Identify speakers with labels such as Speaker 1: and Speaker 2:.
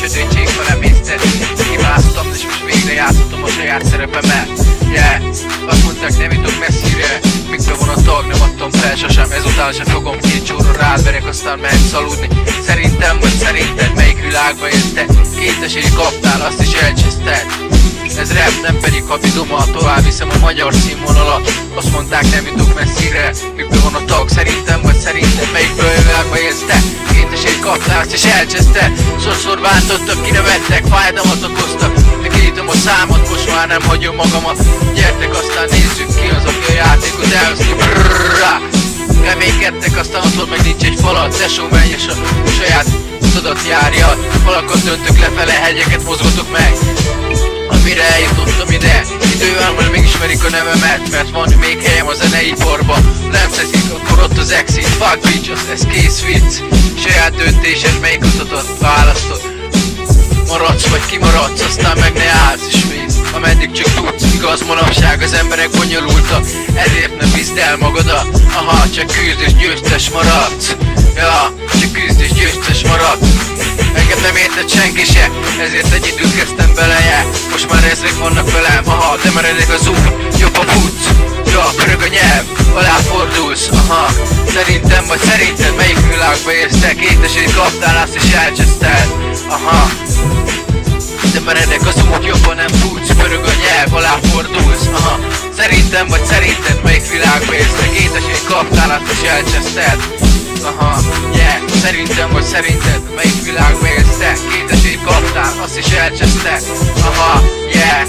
Speaker 1: sötétség felemészte. Kimáztam, és most végre játszottam a saját szerepemet. Yeah, azt mondták, nem jutok messzire, mikbe van a tag, nem adtam fel sosem. Ezután sem fogom két csóra rádverek, aztán mehetsz aludni. Szerintem vagy szerinted melyik világba éltek? Két esélyt kaptál, azt is elcseszted. Ez rap, nem pedig habidoma, tovább viszem a magyar színvonalat. Azt mondták, nem jutok messzire, mikbe van a tag? Szerintem vagy szerinted melyikből világba élsz te? Két esélyt kaptál, azt is elcseszted. Sokszor bántottak, kinevettek, fájdalmat okoztak. Megítom a számot, most már nem hagyom magamat. Gyertek, aztán nézzük ki az, aki a játékot elveszi. Reménykedtek, aztán ott meg nincs egy falat. Tesó, menj és a saját utadat járja. Falakat döntök lefele, hegyeket mozgatok meg. Amire eljutottam ide, idővel majd megismerik a nevemet, mert van még helyem a zeneiparban. Nem szeszik, akkor ott az exit. Fuck bitch, ez kész vicc. Saját döntésed, melyik utatot választod? Maradsz vagy kimaradsz, aztán meg ne állsz és mész, ameddig csak tudsz. Igaz, manapság az emberek bonyolultak, ezért nem bízd el magadat. Aha, csak küzd és győztes maradsz. Ja, csak küzd és győztes maradsz. Engem nem érted senki se, ezért egy időt kezdtem beleje. Most már ezrek vannak velem, aha, de meredek az út, jobb a futsz. Ja, pörög a nyelv, alá fordulsz, aha. Szerintem vagy szerinted melyik világba érsz te? Két esélyt kaptál, azt is elcseszted, aha. De meredek az út, jobban nem futsz, pörög a nyelv, alá fordulsz, aha. Szerintem vagy szerinted melyik világba érsz te? Két esélyt kaptál, azt is elcseszted, aha, yeah. Szerintem vagy szerinted melyik világba élsz te? Két esélyt kaptál, azt is elcseszted, aha, yeah.